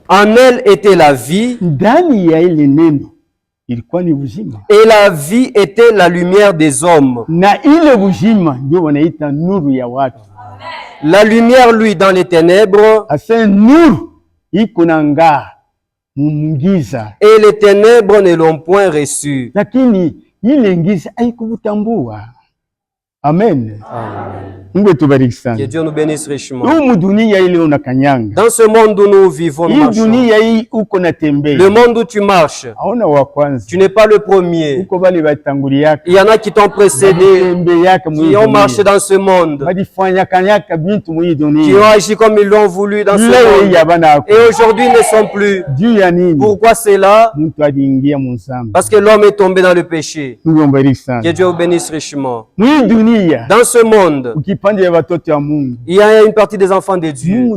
En elle était la vie, et la vie était la lumière des hommes. La lumière, lui, dans les ténèbres, et les ténèbres ne l'ont point reçu. Amen. Que Dieu nous bénisse richement. Dans ce monde où nous vivons, nous marchons. Le monde où tu marches, tu n'es pas le premier. Il y en a qui t'ont précédé, qui ont marché dans ce monde, qui ont agi comme ils l'ont voulu dans ce monde. Et aujourd'hui, ils ne sont plus. Pourquoi c'est là? Parce que l'homme est tombé dans le péché. Que Dieu vous bénisse richement. Dans ce monde, il y a une partie des enfants de Dieu.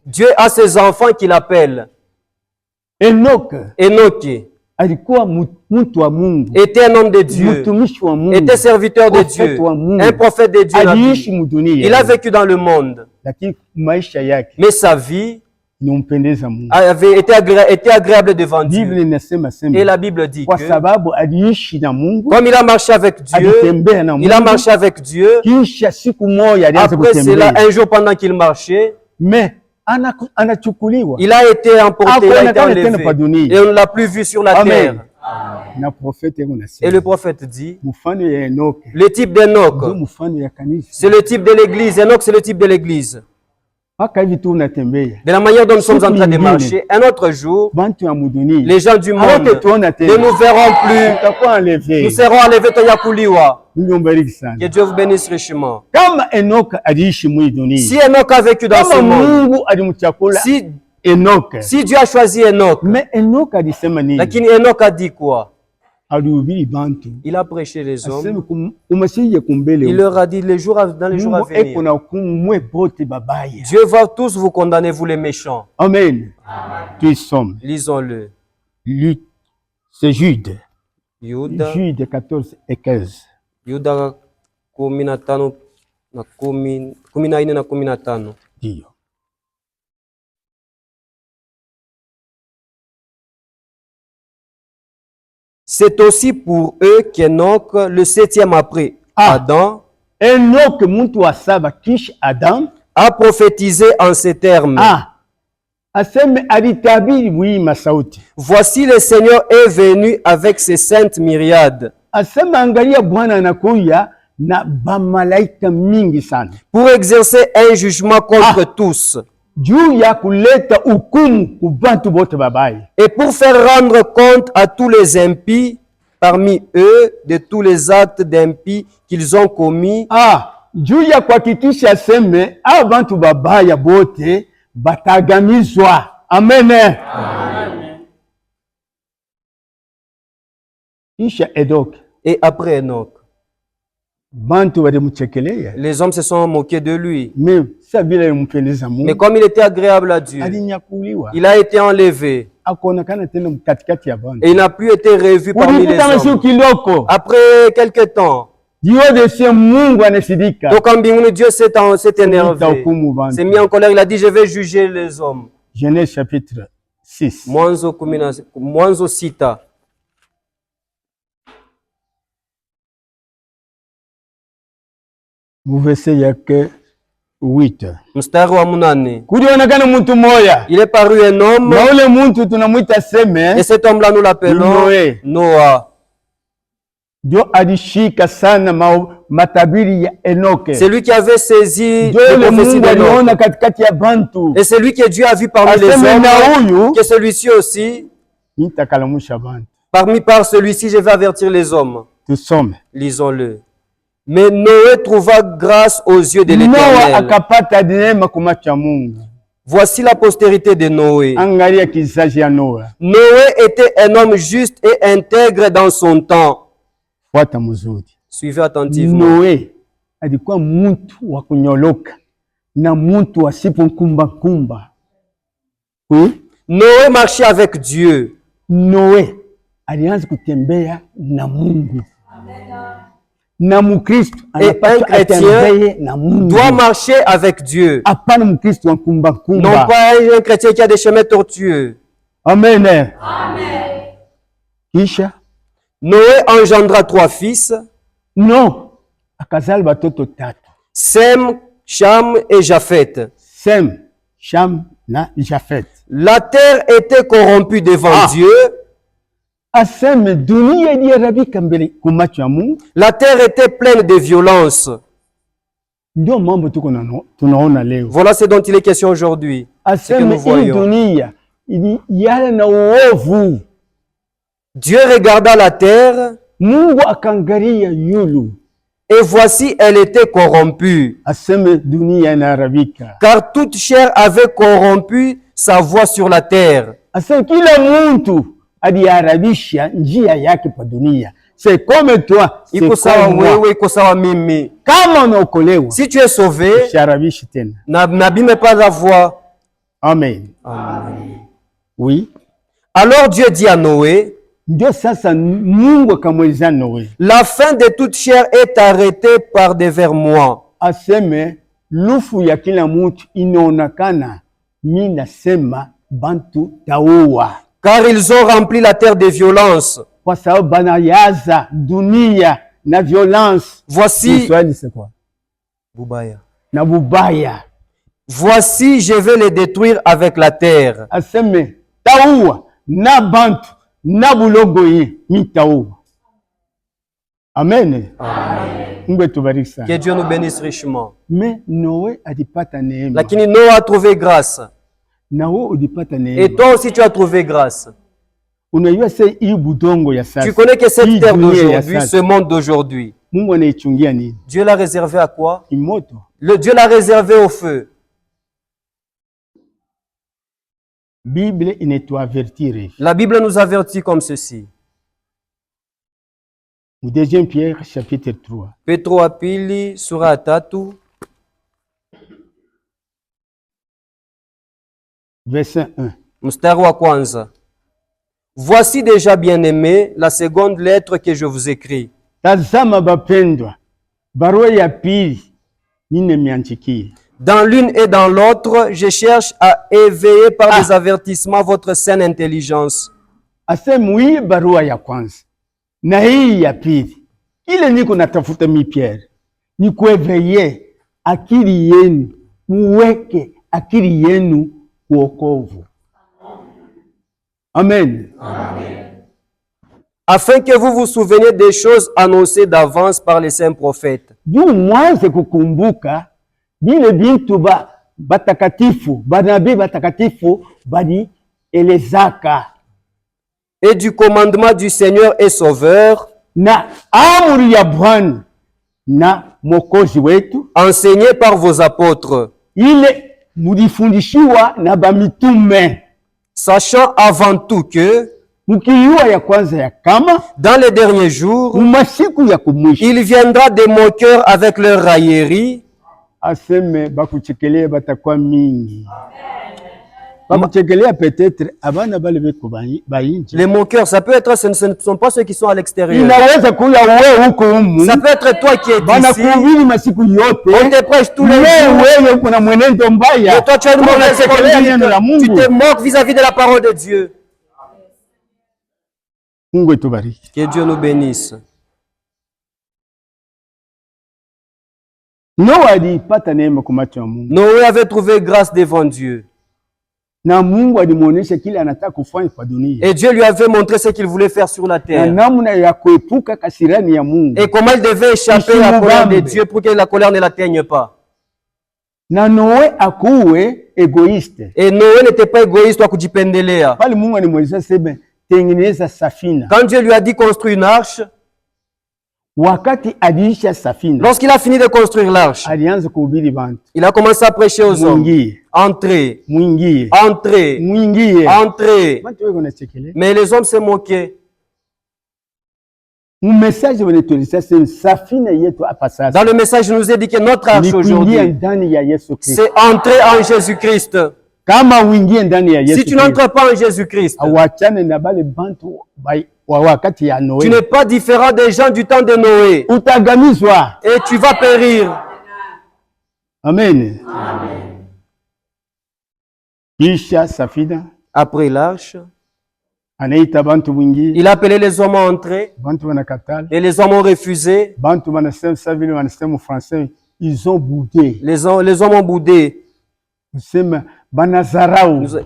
Dieu a ses enfants qu'il appelle. Enoch était un homme de Dieu, était serviteur de Dieu, un prophète de Dieu. Il a vécu dans le monde, mais sa vie avait été agréable devant Dieu. Et la Bible dit que comme il a marché avec Dieu, après cela, un jour pendant qu'il marchait, il a été emporté, il a été enlevé, et on ne l'a plus vu sur la terre. Et le prophète dit, le type d'Enoch, c'est le type de l'église. Enoch, c'est le type de l'église. De la manière dont nous sommes en train de marcher, un autre jour, les gens du monde ne nous verront plus. Nous serons enlevés Toyakuliwa. Que Dieu vous bénisse richement. Si Enoch a vécu dans ce monde, si Dieu a choisi Enoch, lakini Enoch a dit quoi? Il a prêché les hommes. Il leur a dit dans les jours à venir, Dieu va tous vous condamner, vous les méchants. Amen. Lisons-le. C'est Jude. Jude 14 et 15. Juda 15 na 14 na 15. Dio. C'est aussi pour eux qu'Enoch, le 7e après Adam, Enoch muntu wa saba kisha Adam, a prophétisé en ces termes. Voici le Seigneur est venu avec ses saintes myriades pour exercer un jugement contre tous. Et pour faire rendre compte à tous les impies parmi eux de tous les actes d'impies qu'ils ont commis. Amen. Et après Enoch, les hommes se sont moqués de lui. Mais comme il était agréable à Dieu, il a été enlevé. Et il n'a plus été revu parmi les hommes. Après quelque temps, donc en Dieu s'est énervé, s'est mis en colère. Il a dit, je vais juger les hommes. Genèse chapitre 6. Mwanzo sita. Verset yake 8. Mstari wa 8. Kulionekana mtu mmoja. Il est paru un homme. Na ule mtu tunamuita Seme. Et cet homme-là nous l'appelons Noah. Dieu alishika sana matabiri ya Enoch. C'est lui qui avait saisi les prophéties d'Enoch. Et c'est lui que Dieu a vu parmi les hommes. Que celui-ci aussi. Par celui-ci, je vais avertir les hommes. Lisons-le. Mais Noé trouva grâce aux yeux de l'Éternel. Voici la postérité de Noé. Noé était un homme juste et intègre dans son temps. Suivez attentivement. Noé alikuwa mtu wa kunyoloka na mtu asipokumbakumba. Noé marchait avec Dieu. Noé alianza kutembea na Mungu. Et un chrétien doit marcher avec Dieu. Non pas un chrétien qui a des chemins tortueux. Amen. Amen. Noé engendra 3 fils. Non. Sem, Cham et Japheth. Sem, Cham, na Japheth. La terre était corrompue devant Dieu. La terre était pleine de violence. Voilà ce dont il est question aujourd'hui. Ce que nous voyons. Dieu regarda la terre et voici elle était corrompue. Car toute chair avait corrompu sa voie sur la terre. C'est comme toi, c'est comme moi. Si tu es sauvé, n'abîme pas la voie. Amen. Amen. Oui. Alors Dieu dit à Noé, la fin de toute chair est arrêtée par devers moi. Car ils ont rempli la terre de violence. Voici, voici, je vais les détruire avec la terre. Amen. Amen. Que Dieu nous bénisse richement. Mais Noé Lakini Noé a trouvé grâce. Et toi aussi tu as trouvé grâce. Tu connais que cette terre d'aujourd'hui, ce monde d'aujourd'hui, Dieu l'a réservé à quoi? Dieu l'a réservé au feu. La Bible nous avertit comme ceci. Deuxième Pierre, chapitre 3. Petro wa pili, sura ya 3. Verset 1. Mstari wa kwanza. Voici déjà, bien-aimés, la seconde lettre que je vous écris. Tazama bapendwa, barua ya pili nimeandikia. Dans l'une et dans l'autre, je cherche à éveiller par des avertissements votre saine intelligence. Asema barua ya kwanza na hii ya pili, ile niko natafuta mi Pierre, ni kueveye akili yenu, muweke akili yenu kuokovu. Amen. Amen. Afin que vous vous souveniez des choses annoncées d'avance par les saints prophètes. Juu mwanze kukumbuka vile bintu batakatifu, banabii batakatifu bali elezaka. Et du commandement du Seigneur et Sauveur, na amri ya Bwana na Mwokozi wetu, enseigné par vos apôtres, ile mulifundishiwa na bamitume, sachant avant tout que mukiyua ya kwanza ya kama dans les derniers jours, masiku ya kumwisho, il viendra des moqueurs avec leur raillerie. Aseme bakuchekelea batakuwa mingi. Peut-être abana bale beko bainji. Les moqueurs, ça peut être, ce ne sont pas ceux qui sont à l'extérieur. Inaweza kuya wewe huko humu. Ça peut être toi qui es ici. Banakuhubiri masiku yote. On te prêche tous les jours. Wewe uko na mwenendo mbaya. Et toi tu as une mauvaise conduite. Tu te moques vis-à-vis de la parole de Dieu. Mungu etubariki. Que Dieu nous bénisse. Noé alipata neema kwa macho ya Mungu. Noé avait trouvé grâce devant Dieu. Na Mungu alimuonesha kile anataka kufanya kwa dunia. Et Dieu lui avait montré ce qu'il voulait faire sur la terre. Na namna ya kuepuka kasirani ya Mungu. Et comment il devait échapper à la colère de Dieu pour que la colère ne l'atteigne pas. Na Noé akuwe égoïste. Et Noé n'était pas égoïste wa kujipendelea. Pale Mungu alimweleza sema tengeneza safina. Quand Dieu lui a dit construire une arche, wakati aliisha safina, lorsqu'il a fini de construire l'arche, alianza kuhubiri bantu. Il a commencé à prêcher aux hommes. Entrez, mwingie, entrez, mwingie, entrez. Mais les hommes se moquaient. Dans le message, il nous est dit que notre arche aujourd'hui, c'est entrer en Jésus-Christ. Si tu n'entres pas en Jésus-Christ, tu n'es pas différent des gens du temps de Noé. Et tu vas périr. Amen. Après l'arche, il a appelé les hommes à entrer. Et les hommes ont refusé. Ils ont boudé. Les hommes ont boudé.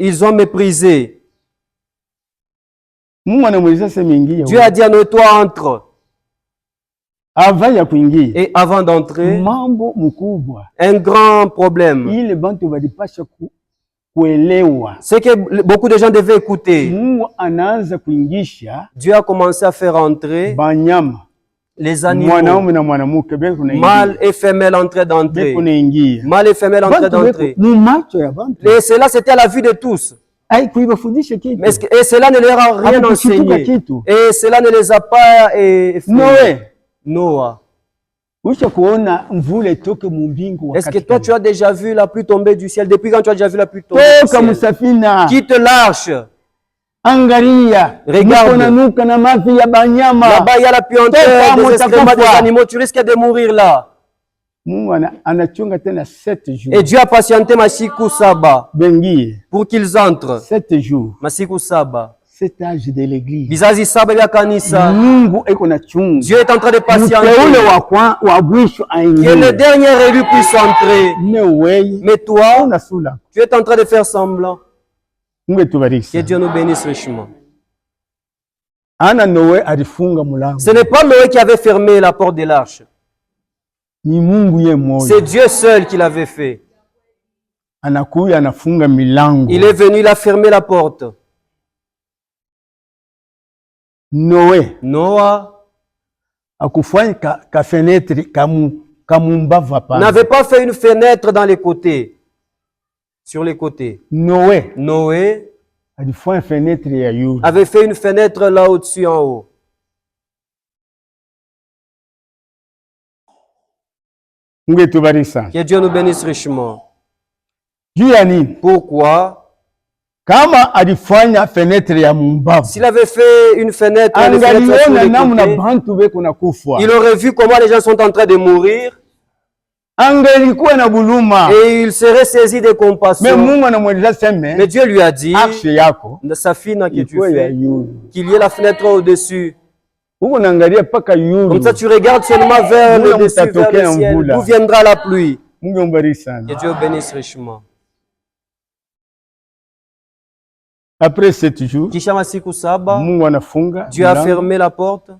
Ils ont méprisé. Dieu a dit à Noé, toi entre. Et avant d'entrer, un grand problème. C'est que beaucoup de gens devaient écouter. Dieu a commencé à faire entrer les animaux, mâle et femelle entraient d'entrer. Mâle et femelle entraient d'entrer. Et cela, c'était à la vue de tous. Et cela ne leur a rien enseigné. Et cela ne les a pas effrayés. Noah. Est-ce que toi, tu as déjà vu la pluie tomber du ciel? Depuis quand tu as déjà vu la pluie tomber du ciel? Quitte l'arche. Regarde. Là-bas, il y a la puanteur des excréments des animaux. Tu risques de mourir là. Et Dieu a patienté Masiku Saba pour qu'ils entrent. 7 jours. Masiku Saba. Cet âge de l'église. Dieu est en train de patienter. Que le dernier élu puisse entrer. Mais toi, tu es en train de faire semblant. Que Dieu nous bénisse richement. Ce n'est pas Noé qui avait fermé la porte de l'arche. C'est Dieu seul qui l'avait fait. Il est venu, il a fermé la porte. Noah n'avait pas fait une fenêtre dans les côtés, sur les côtés. Noé avait fait une fenêtre là au-dessus en haut. Que Dieu nous bénisse richement. Pourquoi? S'il avait fait une fenêtre, il aurait vu comment les gens sont en train de mourir. Et il serait saisi de compassion. Mais Dieu lui a dit, sa fille que tu fais, qu'il y ait la fenêtre au-dessus. Comme ça, tu regardes seulement vers le dessus, vers le ciel. D'où viendra la pluie? Que Dieu bénisse richement. Après 7 jours, Dieu a fermé la porte.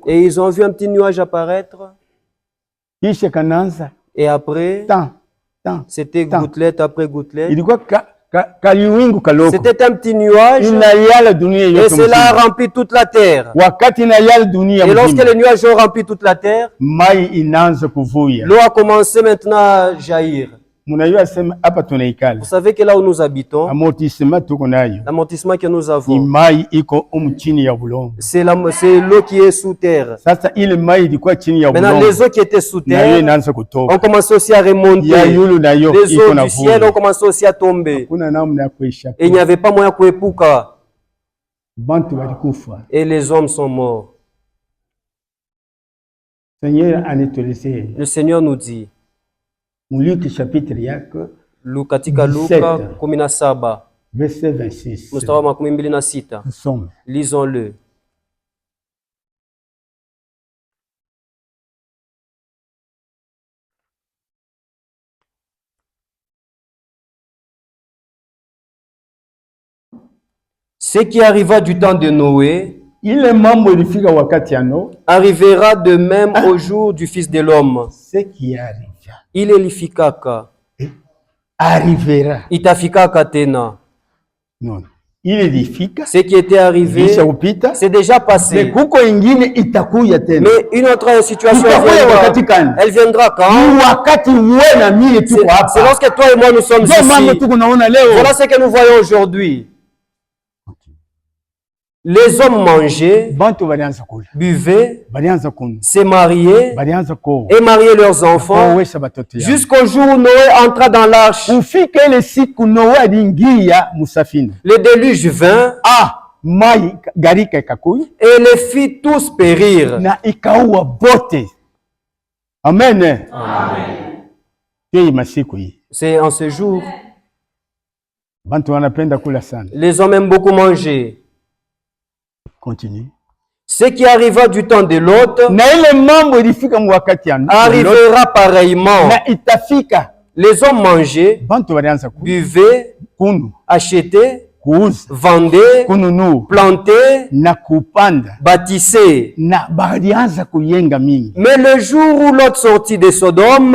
Et ils ont vu un petit nuage apparaître. Et après, c'était gouttelette après gouttelette. C'était un petit nuage. Et cela a rempli toute la terre. Et lorsque les nuages ont rempli toute la terre, l'eau a commencé maintenant à jaillir. Vous savez que là où nous habitons, l'amortissement que nous avons, c'est l'eau qui est sous terre. Maintenant, les eaux qui étaient sous terre ont commencé aussi à remonter. Les eaux du ciel ont commencé aussi à tomber. Et il n'y avait pas moyen de épuka. Et les hommes sont morts. Le Seigneur nous dit, katika Luka 17 verset 26. Mstari wa 26. Lisons-le. Ce qui arriva du temps de Noé arrivera de même au jour du Fils de l'homme. Ce qui arrive. Il elifikaka. Arrivera. Itafikaka tena. Non. Il édifique. Ce qui était arrivé, c'est déjà passé. Mais une autre situation viendra. Elle viendra quand? C'est lorsque toi et moi nous sommes ici. Voilà ce que nous voyons aujourd'hui. Les hommes mangeaient, buvaient, se mariaient et mariaient leurs enfants jusqu'au jour où Noé entra dans l'arche. Le déluge vint et les fit tous périr. Amen. C'est en ce jour. Les hommes aiment beaucoup manger. Continue. Ce qui arriva du temps de Lot arrivera pareillement. Les hommes mangeaient, buvaient, achetaient, vendaient, plantaient, bâtissaient. Mais le jour où Lot sortit de Sodome,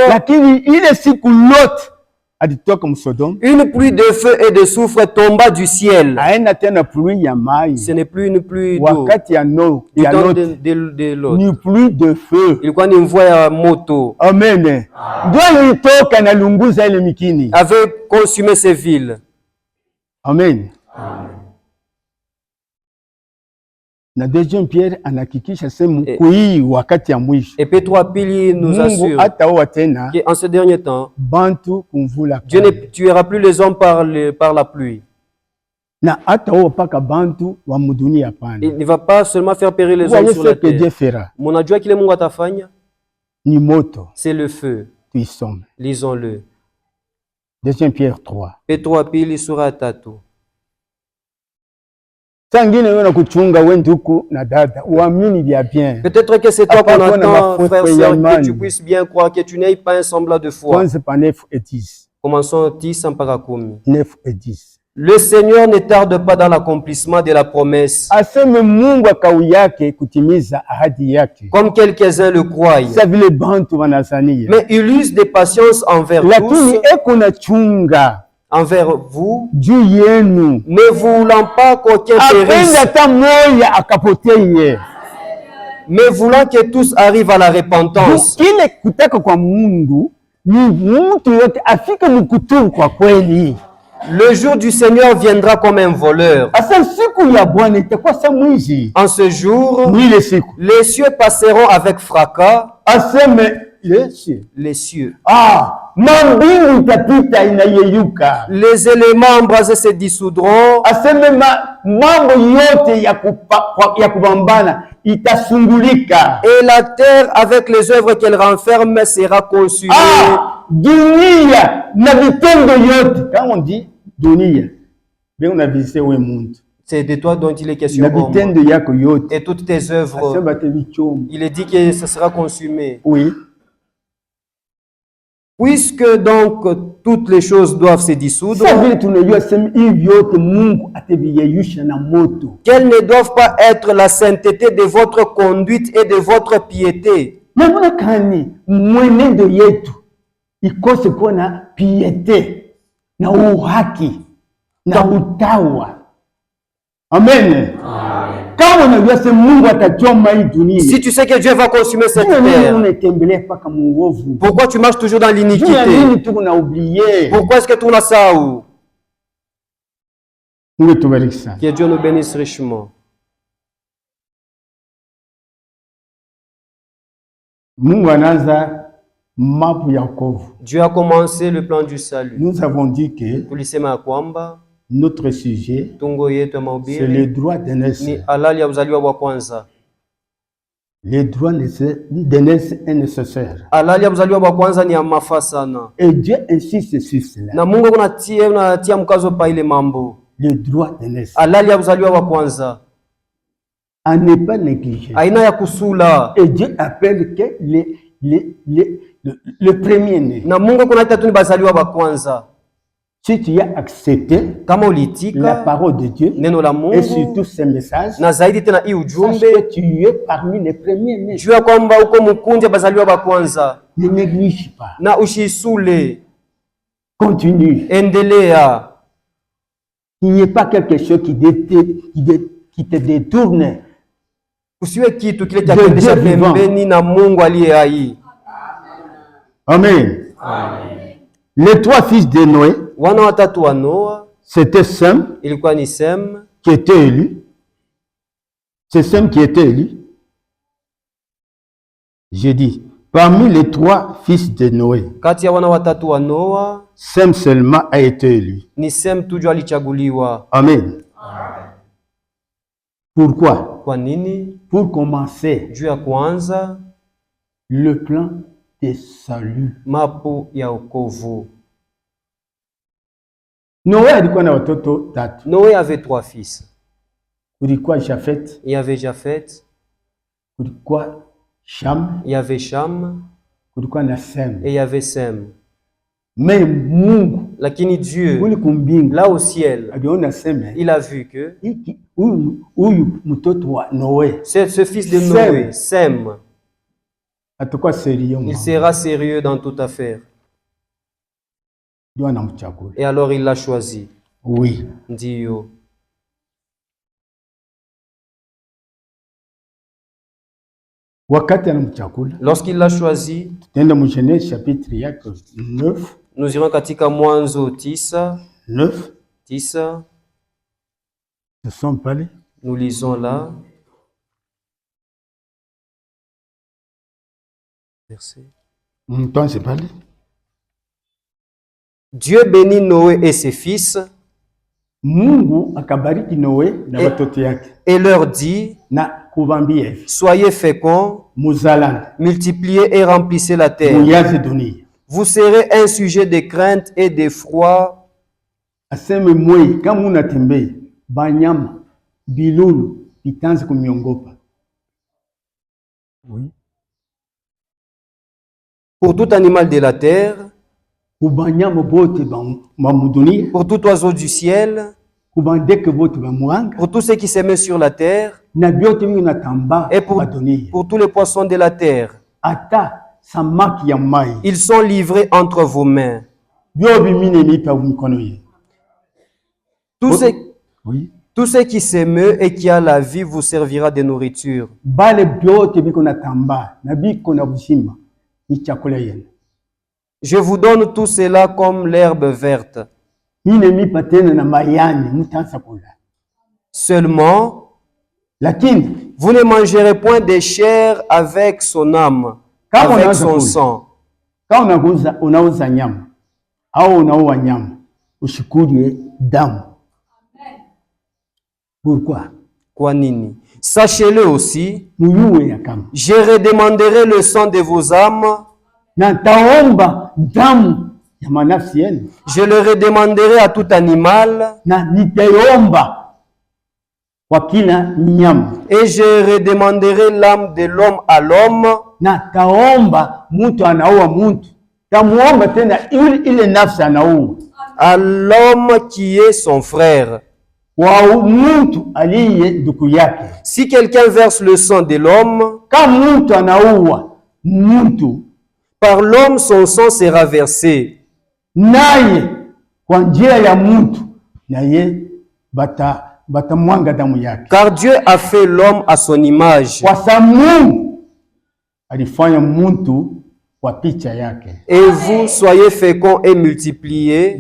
une pluie de feu et de soufre tomba du ciel. Ce n'est plus une pluie d'eau. Ni pluie de feu. Ilikuwa ni mvua ya moto. Amen. Avait consumé ces villes. Amen. Na deuxième Pierre anahakikisha sema kui wakati ya mwisho. Et Petro pili nous assure qu'en ce dernier temps, bantu kumvula. Dieu ne tuera plus les hommes par la pluie. Na hata paka bantu wa muduni hapana. Il ne va pas seulement faire périr les hommes sur la terre. Munajua kile Mungu atafanya? Ni moto. C'est le feu. Tuisome. Lisons-le. Deuxième Pierre 3. Petro pili sura 3. Peut-être que c'est toi qu'on attend, frère, sœur, que tu puisses bien croire, que tu n'aies pas un semblant de foi. Commençons 10 mpaka 10. 9 et 10. Le Seigneur ne tarde pas dans l'accomplissement de la promesse, comme quelques-uns le croient, mais il use de patience envers tous, envers vous, ne voulant pas qu'aucun périsse, mais voulant que tous arrivent à la repentance. Le jour du Seigneur viendra comme un voleur. En ce jour, les cieux passeront avec fracas. Les cieux. Les éléments embrasés se dissoudront. Et la terre avec les œuvres qu'elle renferme sera consumée. Quand on dit dunia, on a visité où est monde. C'est de toi dont il est question. Et toutes tes œuvres, il est dit que ça sera consumé. Oui. Puisque donc toutes les choses doivent se dissoudre, qu'elles ne doivent pas être la sainteté de votre conduite et de votre piété. Ikose kuwa na piete na uhaki na utawa. Amen. Si tu sais que Dieu va consumer cette terre, pourquoi tu marches toujours dans l'iniquité? Pourquoi est-ce que tu l'as ça? Que Dieu nous bénisse richement. Dieu a commencé le plan du salut. Nous avons dit que notre sujet, c'est le droit de naissance. Le droit de naissance est nécessaire. Et Dieu insiste sur cela. Le droit de naissance. À ne pas négliger. Et Dieu appelle que le premier-né. Si tu as accepté la parole de Dieu et surtout ses messages, sache que tu es parmi les premiers-nés. Ne néglige pas. Continue. Il n'y a pas quelque chose qui te détourne. Amen. Les trois fils de Noé, c'était Sem, qui était élu, C'est Sem qui était élu. J'ai dit, parmi les 3 fils de Noé, kati ya wana watatu wa Noa, Sem seulement a été élu. Ni Sem tu ndio alichaguliwa. Amen. Pourquoi? Kwa nini? Pour commencer juu ya kuanza le plan de salut. Mapo ya wokovu. Noé alikuwa na watoto 3. Noé avait 3 fils. Kulikuwa Japhet. Il y avait Japhet. Kulikuwa Cham. Il y avait Cham. Kulikuwa na Sem. Et il y avait Sem. Mais Mungu, lakini Dieu, kumbingu, là au ciel, aliona Sem, il a vu que huyu mtoto wa Noé, ce fils de Noé, Sem, atakuwa sérieux. Il sera sérieux dans toute affaire. Et alors il l'a choisi. Oui. Ndiyo. Lorsqu'il l'a choisi, nous irons katika Mwanzo 9. Nous lisons là. Verset. Dieu bénit Noé et ses fils. Et leur dit, soyez féconds, multipliez et remplissez la terre. Vous serez un sujet de crainte et d'effroi. Pour tout animal de la terre, pour tout oiseau du ciel, pour tous ceux qui s'aimaient sur la terre, et pour tous les poissons de la terre. Ils sont livrés entre vos mains. Tout ce qui s'émeut et qui a la vie vous servira de nourriture. Je vous donne tout cela comme l'herbe verte. Seulement, vous ne mangerez point des chairs avec son âme, avec son sang. Pourquoi? Kwa nini? Sachez-le aussi, je redemanderai le sang de vos âmes. Je le redemanderai à tout animal. Et je redemanderai l'âme de l'homme à l'homme. À l'homme qui est son frère. Si quelqu'un verse le sang de l'homme, par l'homme son sang sera versé. Car Dieu a fait l'homme à son image. Et vous soyez féconds et multipliez.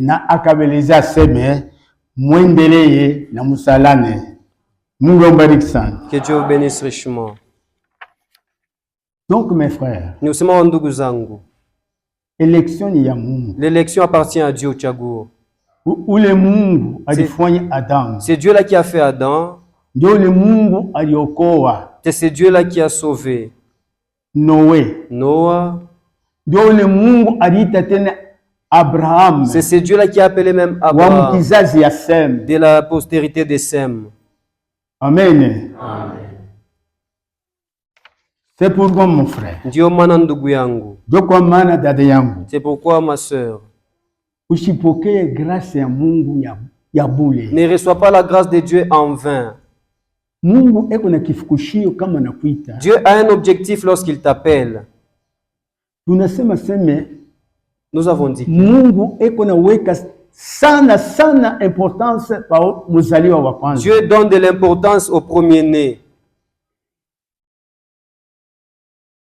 Que Dieu vous bénisse richement. Donc mes frères, l'élection appartient à Dieu. C'est Dieu là qui a fait Adam. C'est Dieu là qui a sauvé Noah. C'est Dieu là qui a appelé même Abraham de la postérité de Sem. Amen. Amen. C'est pourquoi mon frère. C'est pourquoi ma sœur. Ne reçois pas la grâce de Dieu en vain. Dieu a un objectif lorsqu'il t'appelle. Nous avons dit Dieu donne de l'importance au premier-né.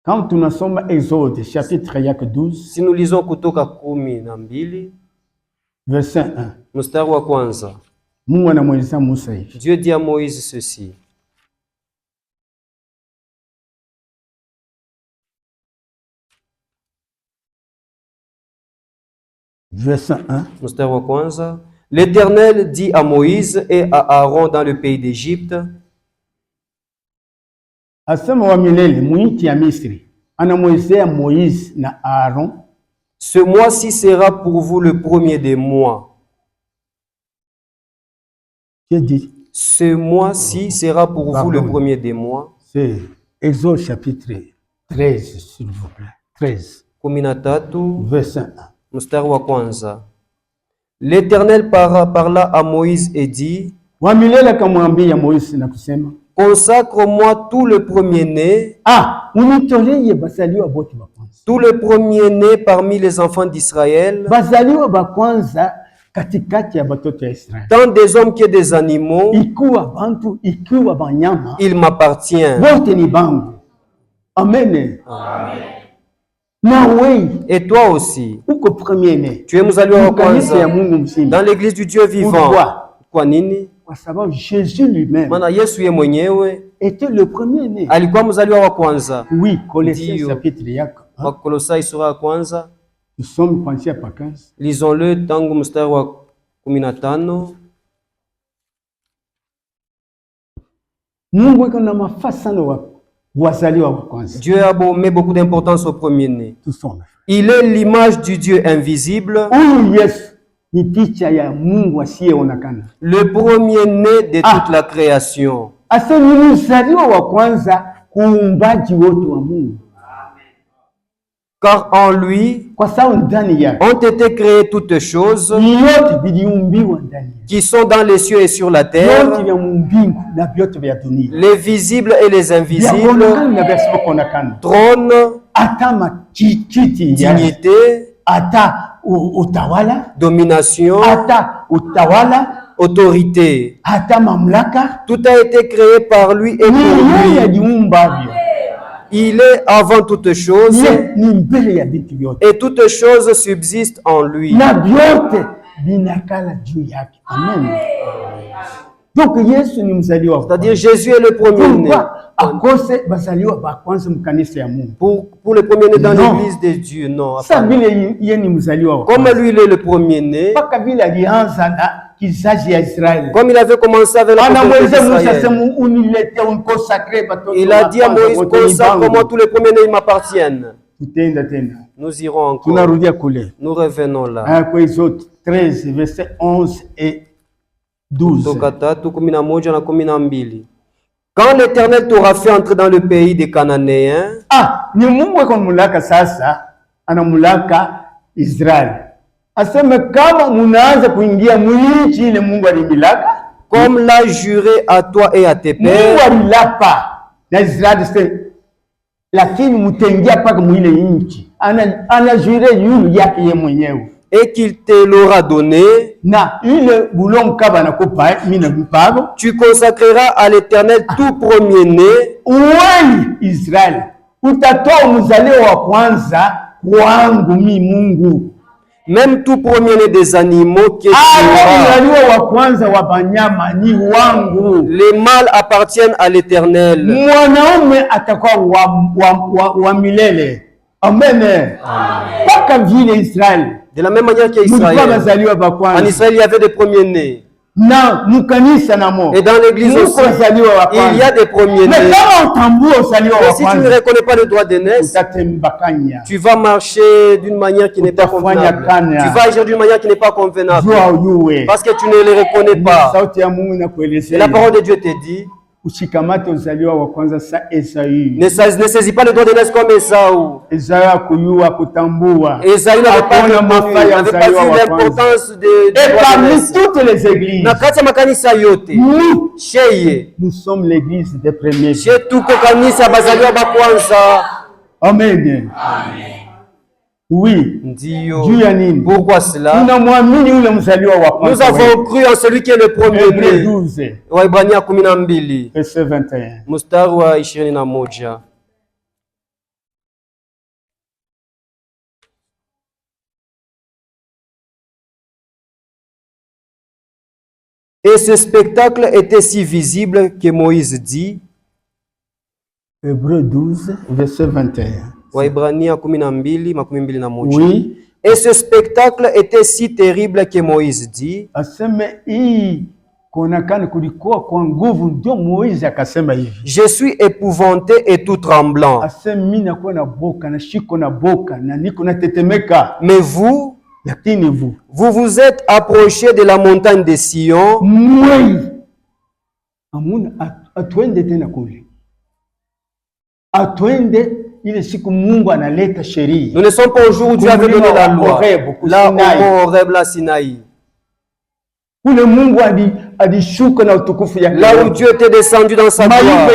Quand nous sommes Exode, chapitre 12, si nous lisons Kutoka 12, verset 1, mstari wa kwanza, Dieu dit à Moïse ceci. Verset 1. Mstari wa kwanza. L'Éternel dit à Moïse et à Aaron dans le pays d'Égypte. Asema wa milele mwiti ya Misri. Anamwezea Moïse na Aaron. Ce mois-ci sera pour vous le premier des mois. Qui dit? Ce mois-ci sera pour vous le premier des mois. C'est Exode chapitre 13, s'il vous plaît. 13. 13. Verset 1. Mstari wa kwanza. L'Éternel parla à Moïse et dit, consacre-moi tout le premier-né, tout le premier-né parmi les enfants d'Israël, tant des hommes que des animaux, il m'appartient. Amen. Amen. Et toi aussi, tu es mzaliwa wa kwanza dans l'église du Dieu vivant. Kwa nini? Jésus lui-même maana Yesu ye mwenyewe était le premier-né. Alikuwa mzaliwa wa kwanza. Oui, Colossiens chapitre yako. Wakolosai sura ya kwanza. Nous sommes pensés à 15. Lisons-le tangu mstari wa 15. Mungu iko na mafasi sana wazaliwa wa kwanza. Dieu a met beaucoup d'importance au premier-né. Il est l'image du Dieu invisible. Le premier-né de toute la création. Car en lui ont été créées toutes choses qui sont dans les cieux et sur la terre, les visibles et les invisibles, trône, dignité, domination, autorité. Tout a été créé par lui et pour lui. Il est avant toute chose et toutes choses subsistent en lui. Amen. Donc c'est-à-dire Jésus est le premier-né. Pour le premier-né dans l'église de Dieu, non. Comme lui il est le premier-né. Comme il avait commencé avec la il a dit à Moïse, consacre-moi tous les premiers-nés m'appartiennent. Nous irons encore. Nous revenons là. 13, verset 11 et 12. Quand l'Éternel t'aura fait entrer dans le pays des Cananéens, comme l'a juré à toi et à tes pères, et qu'il te l'aura donné, tu consacreras à l'Éternel tout premier-né. Même tout premier-né des animaux que tu auras. Les mâles appartiennent à l'Éternel. Amen. De la même manière qu'Israël. En Israël, il y avait des premiers-nés. Et dans l'église aussi, il y a des premiers-nés. Mais si tu ne reconnais pas le droit d'aînesse, tu vas marcher d'une manière qui n'est pas convenable. Tu vas agir d'une manière qui n'est pas convenable. Parce que tu ne les reconnais pas. Et la parole de Dieu te dit, ne saisis pas le droit d'aînesse comme Esaü. Esaü n'avait pas vu l'importance de droit d'aînesse. Toutes les églises. Nous sommes l'église des premiers. Amen. Oui. Pourquoi cela? Nous avons cru en celui qui est le premier-né. Waebrania 12. Verset 21. Mstari wa 21. Et ce spectacle était si visible que Moïse dit, Hébreux 12, verset 21. Waebrania 12, 21. Oui, Et ce spectacle était si terrible que Moïse dit, je suis épouvanté et tout tremblant. Mais vous vous êtes approchés de la montagne de Sion. Nous ne sommes pas au jour où Dieu avait donné la loi, là au Horeb, la Sinaï. Là où Dieu était descendu dans sa gloire,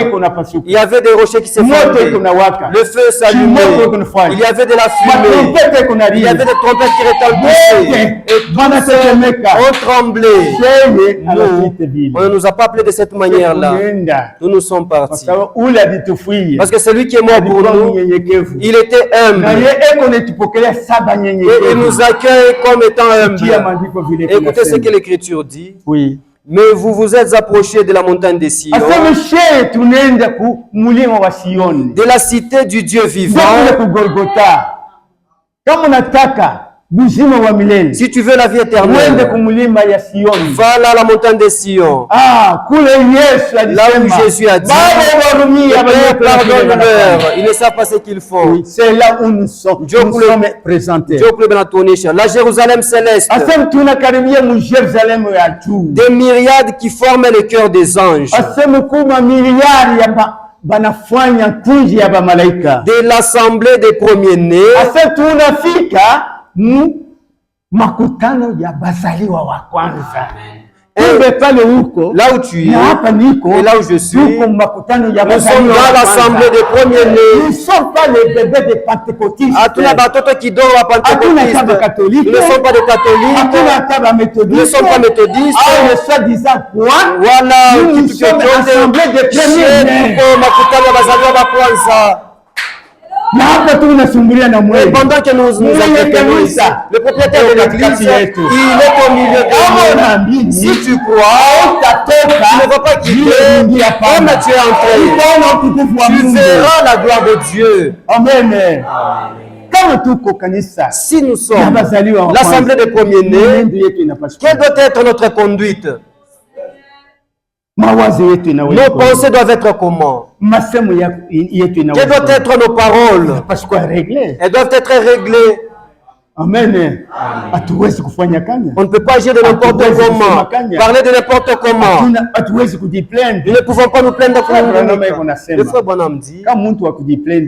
il y avait des rochers qui s'effondraient, le feu s'allumait, il y avait de la fumée, il y avait des trompettes qui retentissaient, et on tremblait. Nous, on ne nous a pas appelés de cette manière-là. Nous sommes partis. Parce que celui qui est mort pour nous, il était humble. Et il nous accueille comme étant humble. Écoutez ce que l'Écriture dit. Oui. Mais vous vous êtes approchés de la montagne de Sion, de la cité du Dieu vivant. Si tu veux la vie éternelle, va là à la montagne de Sion. Là où Jésus a dit, pardonne-leur, ils ne savent pas ce qu'ils font. C'est là où nous sommes présentés. La Jérusalem céleste, des myriades qui forment le cœur des anges, de l'assemblée des premiers-nés, makutano ya bazaliwa wa kwanza. Là où tu es et là où je suis, nous sommes dans l'assemblée des premiers-nés. Nous ne sommes pas les bébés des pentecôtistes. Nous ne sommes pas des catholiques. Nous ne sommes pas des catholiques. Nous ne sommes pas méthodistes. Voilà, nous sommes l'assemblée des premiers-nés. Et pendant que nous inquiétons ici, le propriétaire de l'église, il est au milieu de nous. Si tu crois, tu ne vas pas quitter, comme tu es entré. Tu verras la gloire de Dieu. Amen. Si nous sommes l'assemblée des premiers-nés, quelle doit être notre conduite? Nos pensées doivent être comment? Quelles doivent être nos paroles? Elles doivent être réglées. Amen. On ne peut pas agir de n'importe comment, parler de n'importe comment. Nous ne pouvons pas nous plaindre pour nous. Le frère Branham dit,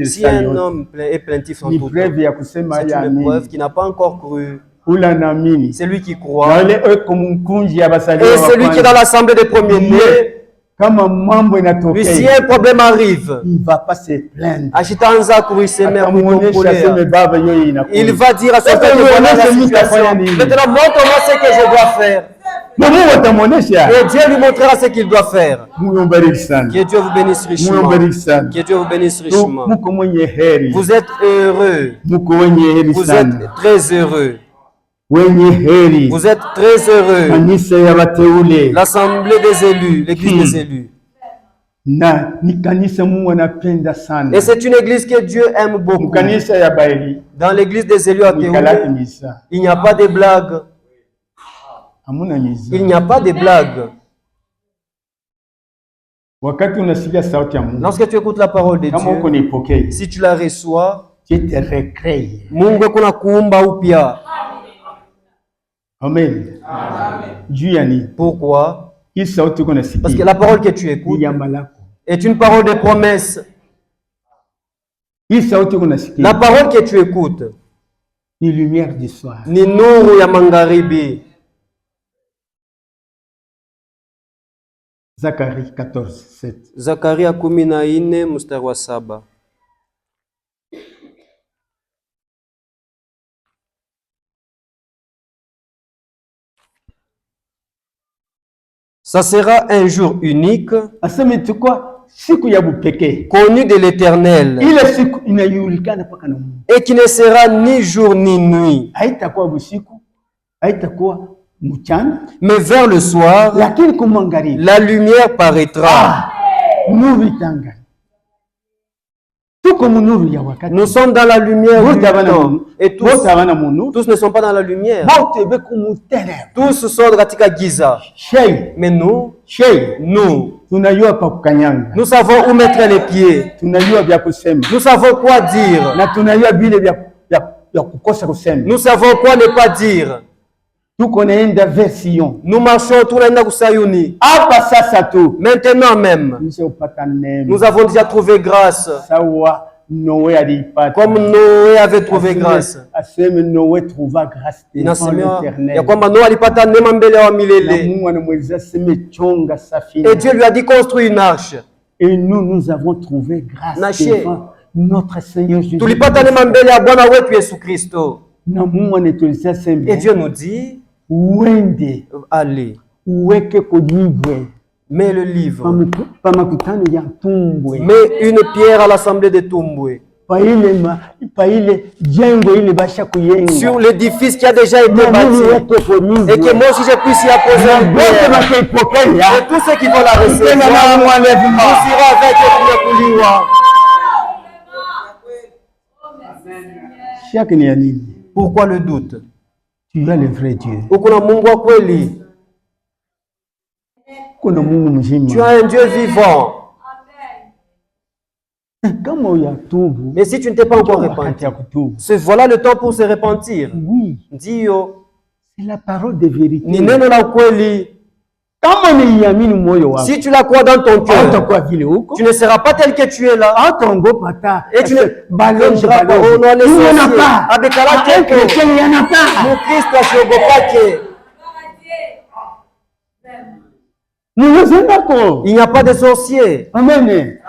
si un homme est plaintif en tout temps, c'est une preuve qu'il n'a pas encore cru. C'est lui qui croit. Et celui qui est dans l'assemblée des premiers-nés, lui, si un problème arrive, il ne va pas se plaindre. Il va dire à son père, maintenant montre-moi ce que je dois faire. Et Dieu lui montrera ce qu'il doit faire. Que Dieu vous bénisse richement. Que Dieu vous bénisse richement. Vous êtes heureux. Vous êtes très heureux. Vous êtes très heureux. L'assemblée des élus, l'église des élus. Et c'est une église que Dieu aime beaucoup. Dans l'église des élus à Théoulé, il n'y a pas de blagues. Il n'y a pas de blagues. Lorsque tu écoutes la parole de Dieu, si tu la reçois, Mungu kuna kuumba upya. Amen. Pourquoi? Parce que la parole que tu écoutes est une parole de promesse. La parole que tu écoutes ni lumière du soir, ni nuru ya magharibi. Zacharie 14:7. Zakaria 14 mstari wa 7. Ça sera un jour unique, connu de l'Éternel, et qui ne sera ni jour ni nuit. Mais vers le soir, la lumière paraîtra. Nous sommes dans la lumière du temps. Et tous ne sont pas dans la lumière. Tous sont katika giza. Mais nous savons où mettre les pieds. Nous savons quoi dire. Nous savons quoi ne pas dire. Nous marchons tout le Sayuni. Maintenant même, nous avons déjà trouvé grâce. Comme Noé avait trouvé grâce. Noé trouva grâce devant l'Éternel. Et Dieu lui a dit construire une arche. Et nous avons trouvé grâce devant notre Seigneur Jésus. Et Dieu nous dit, allez, mets le livre, mets une pierre à l'assemblée de Tumbwe, sur l'édifice qui a déjà été bâti, et que moi aussi je puisse y apposer un pierre. Et tous ceux qui vont la recevoir, nous irons avec eux. Pourquoi le doute? Tu es le vrai Dieu. Tu as un Dieu vivant. Mais si tu ne t'es pas encore repenti, voilà le temps pour se repentir. Oui. Dio. C'est la parole de vérité. Si tu la crois dans ton cœur, tu ne seras pas tel que tu es là. Et tu ne ballonneras pas. Il n'y en a pas. Il n'y a pas de sorcier. Amen.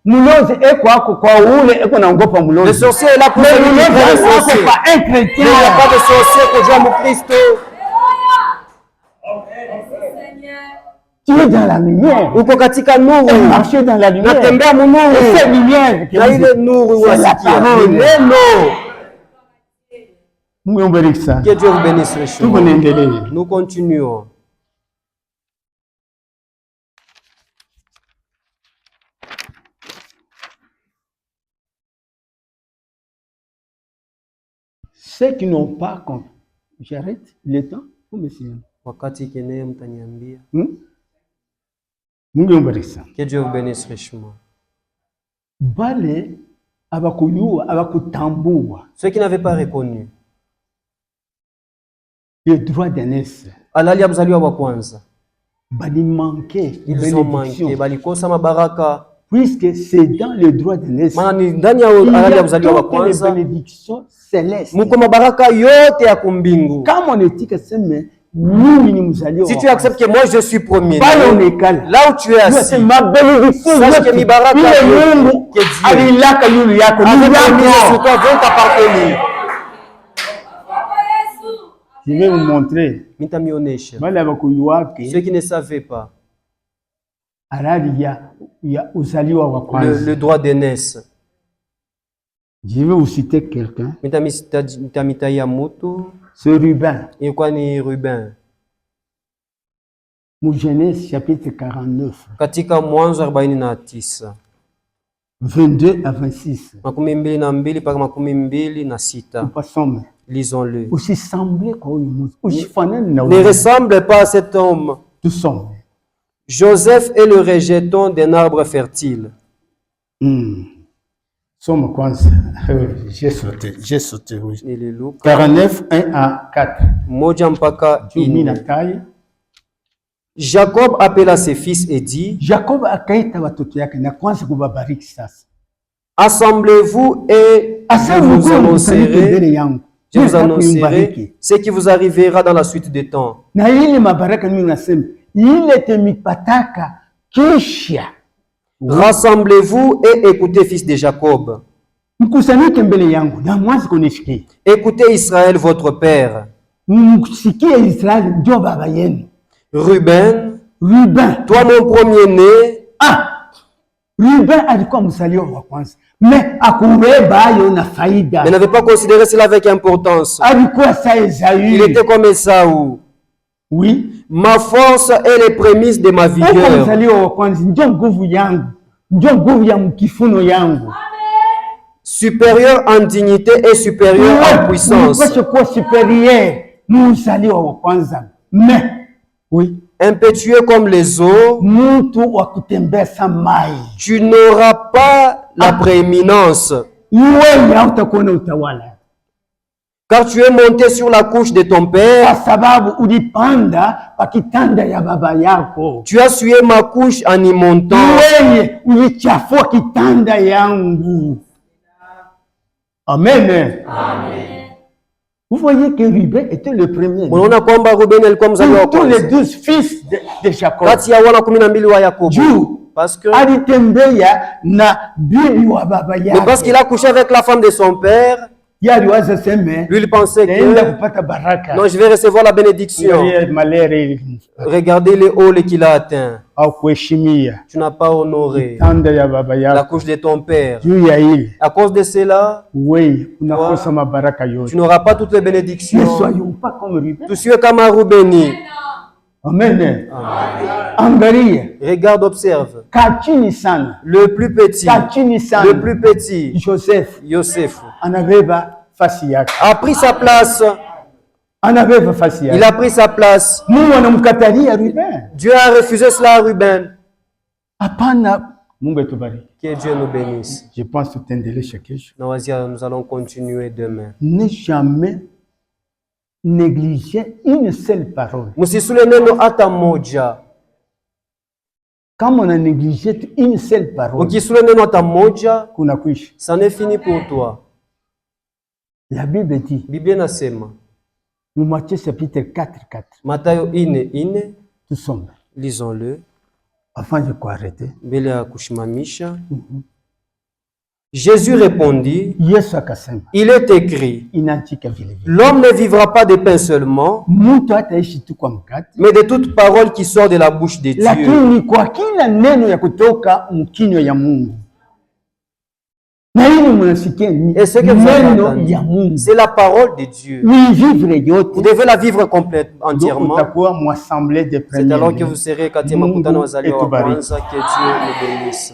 Le sorcier est là pour celui qui est le sorcier. Mais il n'y a pas de sorcier que Dieu mon Christ. Tu es dans la lumière. Marcher dans la lumière. C'est cette lumière. C'est la parole. Que Dieu vous bénisse richement. Nous continuons. Ceux qui n'ont pas compris. J'arrête le temps pour me signer. Que Dieu vous bénisse richement. Ceux qui n'avaient pas reconnu le droit d'aînesse, ils ont manqué. Puisque c'est dans le droit d'aînesse, il y a les bénédictions célestes. Si tu acceptes que moi je suis premier, là où tu es assis, sache que mes baraka vont t'appartenir. Je vais vous montrer. Ceux qui ne savaient pas le droit d'aînesse. Je vais vous citer quelqu'un. C'est Ruben. Et quoi ni Ruben? Genèse chapitre 49. Katika Mwanzo 49. 22 à 26. Lisons-le. Ne ressemble pas à cet homme. Joseph est le rejeton d'un arbre fertile. Somme kwanza. J'ai sauté, oui. 49, 1 à 4. Moja mpaka 4. Jacob appela ses fils et dit, assemblez-vous et je vous annoncerai ce qui vous arrivera dans la suite des temps. Rassemblez-vous et écoutez, fils de Jacob. Écoutez Israël, votre père. Ruben, toi mon premier-né. Ruben alikuwa mzaliwa wa kwanza. Mais n'avait pas considéré cela avec importance. Il était comme Esaü. Oui. Ma force est les prémices de ma vigueur. ndio nguvu ya mkifuno yangu. Supérieur en dignité et supérieur en puissance. Impétueux comme les eaux, tu n'auras pas la prééminence. Car tu es monté sur la couche de ton père. Tu as sué ma couche en y montant. Amen. Amen. Vous voyez que Ruben était le premier. Tous les 12 fils de Jacob. Parce que parce qu'il a couché avec la femme de son père. Lui, il pensait que non, je vais recevoir la bénédiction. Regardez les hauts qu'il a atteint. Tu n'as pas honoré la couche de ton père. À cause de cela, tu n'auras pas toutes les bénédictions. Ne soyons pas comme Ruben. Tu suis comme un Roubeni. Amen. Regarde, observe. Le plus petit, Joseph, a pris sa place. Il a pris sa place. Dieu a refusé cela à Ruben. Que Dieu nous bénisse. Je pense que nous allons continuer demain. Ne jamais négliger une seule parole. Quand on a négligé une seule parole, ça n'est fini pour toi. La Bible dit, Matthieu chapitre 4:4. Matthieu 4:4. Tout sommes. Lisons-le. Enfin, je peux arrêter. Jésus répondit, il est écrit, l'homme ne vivra pas de pain seulement, mais de toute parole qui sort de la bouche de Dieu. Et ce que vous avez entendu, c'est la parole de Dieu. Vous devez la vivre complètement, entièrement. C'est alors que vous serez que Dieu nous bénisse.